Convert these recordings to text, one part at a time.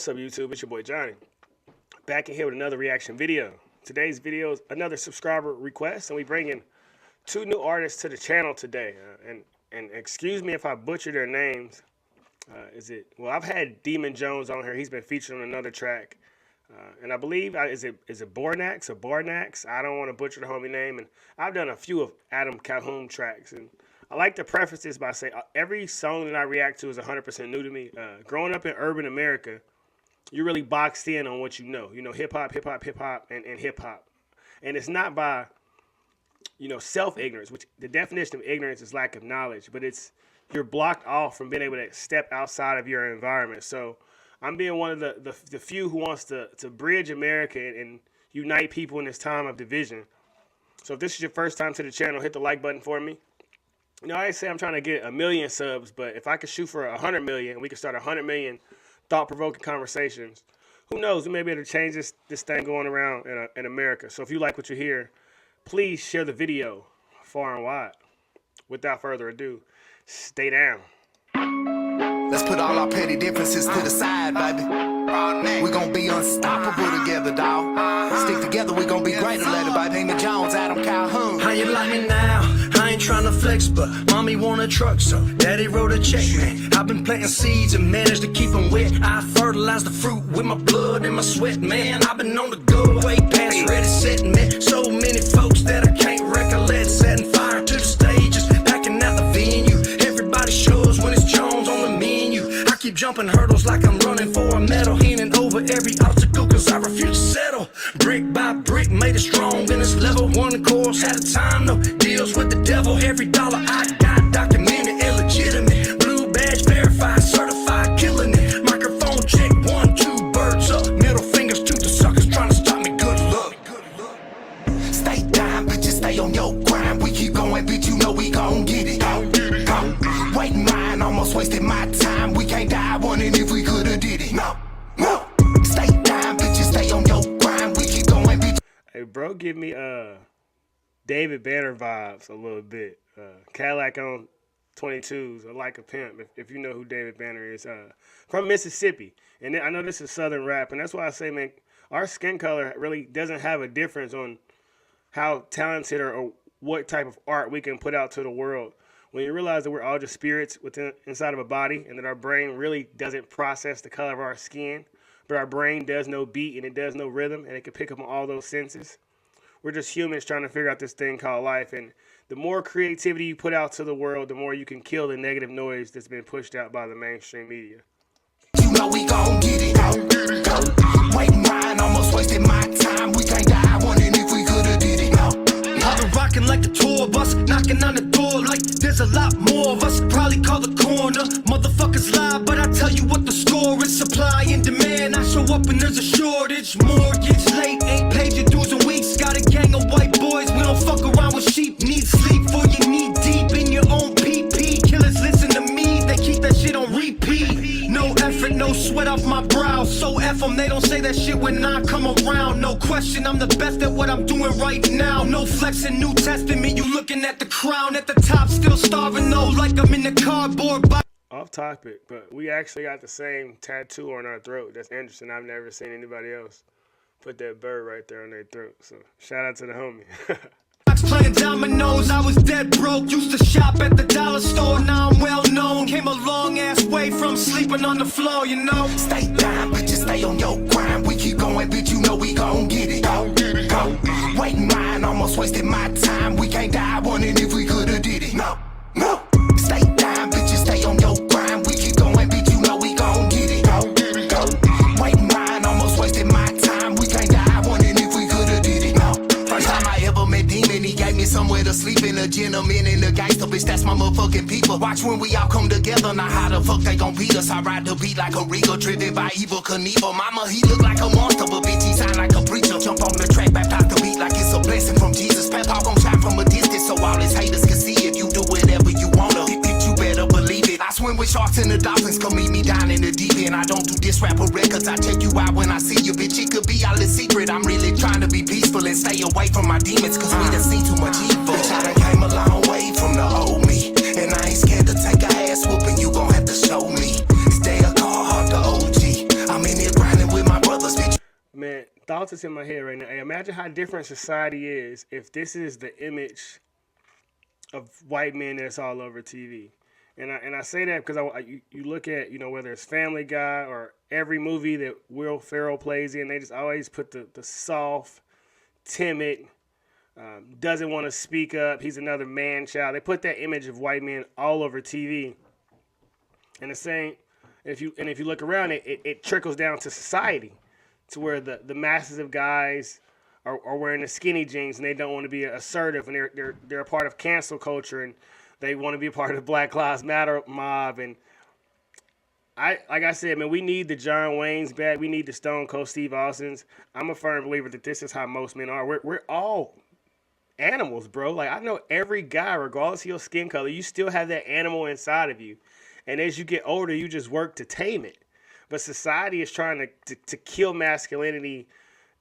What's up, YouTube? It's your boy Johnny. Back in here with another reaction video. Today's video is another subscriber request, and we bring in two new artists to the channel today. And excuse me if I butcher their names. Well, I've had Demun Jones on here. He's been featured on another track. And I believe, is it Brodnax or Brodnax? I don't want to butcher the homie name. And I've done a few of Calhoun tracks. And I like to preface this by saying every song that I react to is 100% new to me. Growing up in urban America, you're really boxed in on what you know. You know, hip-hop, and hip-hop. And it's not by, self-ignorance, which the definition of ignorance is lack of knowledge. But you're blocked off from being able to step outside of your environment. So I'm being one of the few who wants to bridge America and unite people in this time of division. So if this is your first time to the channel, hit the like button for me. I say I'm trying to get 1 million subs, but if I could shoot for 100 million, we could start 100 million thought-provoking conversations. Who knows? We may be able to change this thing going around in America. So if you like what you hear, please share the video far and wide. Without further ado, stay down. Let's put all our petty differences to the side, baby. We gon' be unstoppable together, dawg. Stick together, we gon' be greater later, baby. Demun Jones, Calhoun. How you like me now? I ain't tryna flex, but mommy want a truck, so daddy wrote a check, man. I've been planting seeds and managed to keep them wet. I fertilize the fruit with my blood and my sweat, man. I've been on the go, way past ready, set, and met so many folks that I can't recollect. Setting fire to the stages, packing out the venue. Everybody shows when it's Jones on the menu. I keep jumping hurdles like I'm running for a medal. Handing over every obstacle cause I refuse to settle. Brick by brick made it strong in this level. One course at a time, no deals with the devil. Every dollar I got documented, illegitimate. Blue badge verified, certified, killing it. Microphone check, 1, 2, birds up. Middle fingers to the suckers trying to stop me, good luck. Stay down, bitches, stay on your grind. We keep going, bitch, you know we gon' get it. Wait in line, almost wasted my time. We can't die wondering if we could've did it. No. Stay down, bitches, stay on your grind. We keep going, bitch. Hey, bro, give me David Banner vibes a little bit. Cadillac on 22s, like a pimp. If you know who David Banner is, from Mississippi. And I know this is Southern rap, and that's why I say, man, our skin color really doesn't have a difference on how talented or what type of art we can put out to the world. When you realize that we're all just spirits inside of a body, and that our brain really doesn't process the color of our skin, but our brain does know beat and it does know rhythm, and it can pick up on all those senses. We're just humans trying to figure out this thing called life, and the more creativity you put out to the world, the more you can kill the negative noise that's been pushed out by the mainstream media. You know we gon' get it. Wait in line, almost wasted my time. We can't die wondering if we could've did it. I've been rocking like the tour bus, knocking on the door like there's a lot more of us. Probably call the corner, motherfuckers lie, but I tell you what the score is. Supply and demand, I show up and there's a shortage. Mortgage late, ain't paid your dues in weeks. Got a gang of white boys, we don't fuck around with sheep. Need sleep for you knee deep in your own PP. Killers listen to me, they keep that shit on repeat. No effort, no sweat off my brow. So F them, they don't say that shit when I come around. No question, I'm the best at what I'm doing right now. No flexing, New Testament, you looking at the crown. At the top, still starving though, like I'm in the cardboard box. Off topic, but we actually got the same tattoo on our throat. That's interesting. I've never seen anybody else put that bird right there on their throat. So shout out to the homie. Playing dominoes, I was dead broke. Used to shop at the dollar store, now I'm well known. Came a long ass way from sleeping on the floor, you know. Stay down, bitches, stay on your grind. We keep going, bitch, you know we gon' get it. Wait in line, almost wasted my time. We can't die wondering if we could've did it. No. Stay down, bitches, stay on your grind. We keep going, bitch, you know we gon' get it. Wait in line, almost wasted my time. We can't die wondering if we could've did it. No. First time I ever met Demun, he gave me somewhere to sleep in. A gentleman and a gangster, bitch, that's my motherfucking people. Watch when we all come together, now how the fuck they gon' beat us? I ride the beat like a regal, driven by evil Knievel. Mama, he look like a monster, but bitch, he sound like a preacher. Jump on the track, baptize the beat like it's a blessing from Jesus. Pep all gon' shine from a distance, so all his haters can see if you do whatever you wanna. Bitch, you better believe it. I swim with sharks and the dolphins, come meet me down in the deep end. I don't do this rapper records, I take you out when I see you, bitch. It could be all a secret. I'm really trying to be peaceful and stay away from my demons, cause we done seen too much evil. Bitch, I done came a long way from the old me, and I ain't scared to take a ass whooping. You gon' have to show me. Stay a car hard, the OG. I'm in it. thoughts that's in my head right now. Hey, imagine how different society is if this is the image of white men that's all over TV. And I say that because you look at, whether it's Family Guy or every movie that Will Ferrell plays in, they just always put the soft, timid, doesn't want to speak up. He's another man child. They put that image of white men all over TV. And the same, if you look around, it trickles down to society, to where the masses of guys are wearing the skinny jeans and they don't want to be assertive, and they're a part of cancel culture, and they want to be a part of the Black Lives Matter mob. And like I said, man, we need the John Waynes back. We need the Stone Cold Steve Austins. I'm a firm believer that this is how most men are. We're all animals, bro. Like, I know every guy, regardless of your skin color, you still have that animal inside of you. And as you get older, you just work to tame it. But society is trying to kill masculinity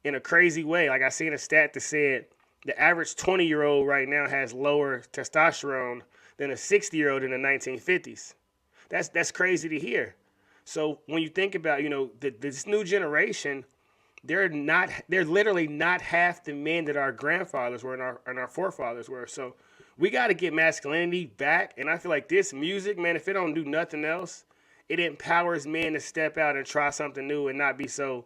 in a crazy way. Like, I seen a stat that said the average 20-year-old right now has lower testosterone than a 60-year-old in the 1950s. That's crazy to hear. So when you think about, this new generation, they're literally not half the men that our grandfathers were and our forefathers were. So we got to get masculinity back. And I feel like this music, man, if it don't do nothing else, it empowers men to step out and try something new and not be so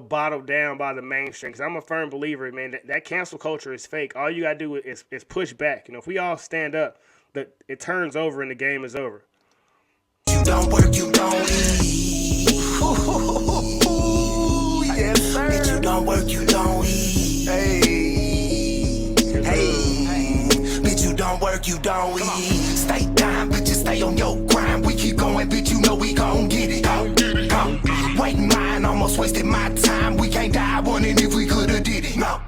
bottled down by the mainstream. Because I'm a firm believer, man, that cancel culture is fake. All you got to do is push back. If we all stand up, it turns over and the game is over. You don't work, you don't eat. Yes, sir. Bitch, you don't work, you don't eat. Hey. Bitch, you don't work, you don't eat. Stay down, bitch, just stay on your grind. We keep going, bitch, you know we gon' get it. Waiting mine, almost wasted my time. We can't die wondering if we could've did it. No.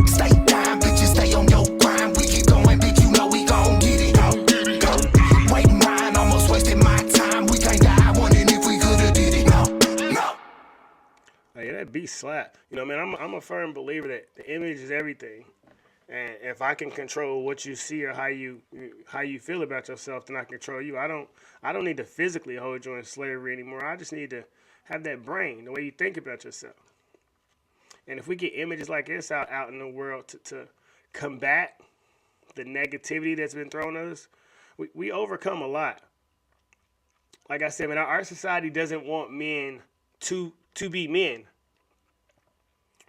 Stay down, bitch, just stay on your grind. We keep going, bitch, you know we gon' get it. Waiting mine, almost wasted my time. We can't die wondering if we could've did it. No. Hey, that beat slap. Man, I'm a firm believer that the image is everything. And if I can control what you see or how you feel about yourself, then I can control you. I don't need to physically hold you in slavery anymore. I just need to have that brain, the way you think about yourself. And if we get images like this out in the world to combat the negativity that's been thrown at us, we overcome a lot. Like I said, man, our society doesn't want men to be men.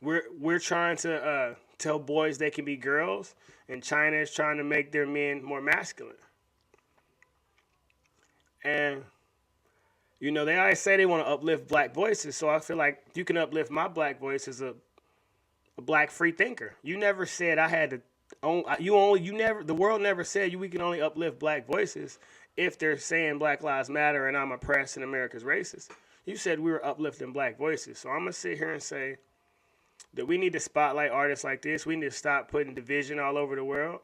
We're trying to tell boys they can be girls, and China is trying to make their men more masculine. And they always say they want to uplift black voices, so I feel like you can uplift my black voice as a black free thinker. You never said I had to. The world never said we can only uplift black voices if they're saying Black Lives Matter and I'm oppressed and America's racist. You said we were uplifting black voices, so I'm gonna sit here and say that we need to spotlight artists like this. We need to stop putting division all over the world.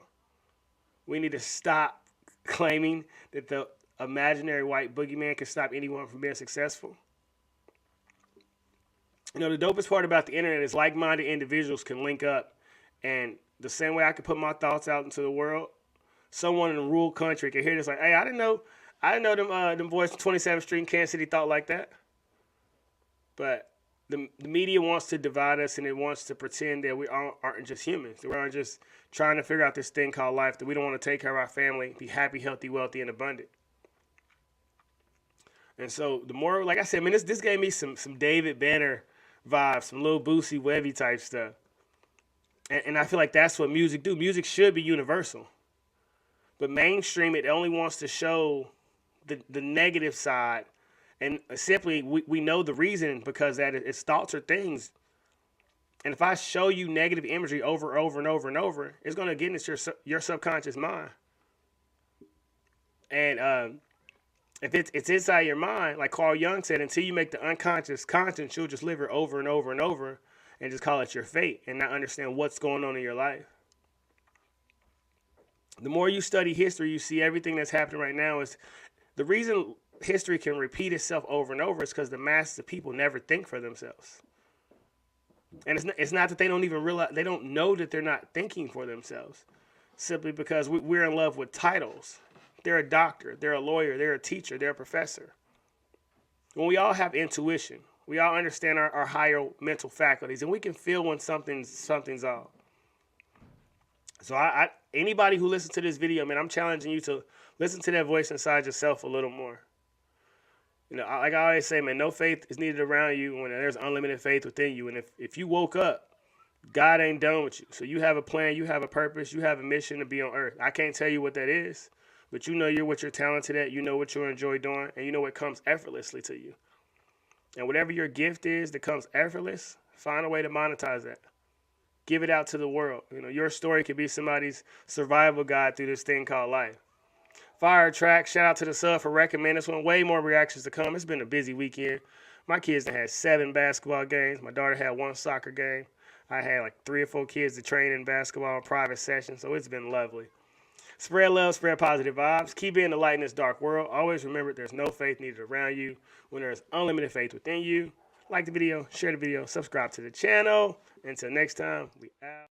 We need to stop claiming that the imaginary white boogeyman can stop anyone from being successful. The dopest part about the internet is like-minded individuals can link up, and the same way I can put my thoughts out into the world, someone in a rural country can hear this like, hey, I didn't know them boys from 27th Street in Kansas City thought like that. But the media wants to divide us, and it wants to pretend that we aren't just humans. That we aren't just trying to figure out this thing called life, that we don't want to take care of our family, be happy, healthy, wealthy, and abundant. And so the more, like I said, man, this gave me some David Banner vibes, some Lil Boosie Webby type stuff. And I feel like that's what music do. Music should be universal. But mainstream, it only wants to show the negative side. And simply, we know the reason, because that it's thoughts or things. And if I show you negative imagery over and over and over and over, it's going to get into your subconscious mind. And if it's inside your mind, like Carl Jung said, until you make the unconscious conscious, you'll just live it over and over and over and just call it your fate and not understand what's going on in your life. The more you study history, you see everything that's happening right now is the reason history can repeat itself over and over is because the masses of people never think for themselves. And it's not that they don't even realize, they don't know that they're not thinking for themselves, simply because we're in love with titles. They're a doctor, they're a lawyer, they're a teacher, they're a professor. When we all have intuition, We all understand our higher mental faculties, and we can feel when something's off. So anybody who listens to this video, man, I'm challenging you to listen to that voice inside yourself a little more. You know, like I always say, man, no faith is needed around you when there's unlimited faith within you. And if you woke up, God ain't done with you. So you have a plan, you have a purpose, you have a mission to be on earth. I can't tell you what that is, but you know what you're talented at, you know what you enjoy doing, and you know what comes effortlessly to you. And whatever your gift is that comes effortless, find a way to monetize that. Give it out to the world. You know, your story could be somebody's survival guide through this thing called life. Fire track, shout out to the sub for recommending this one. Way more reactions to come. It's been a busy weekend. My kids had 7 basketball games. My daughter had 1 soccer game. I had like 3 or 4 kids to train in basketball in private sessions, so it's been lovely. Spread love, spread positive vibes. Keep being the light in this dark world. Always remember there's no faith needed around you when there's unlimited faith within you. Like the video, share the video, subscribe to the channel. Until next time, we out.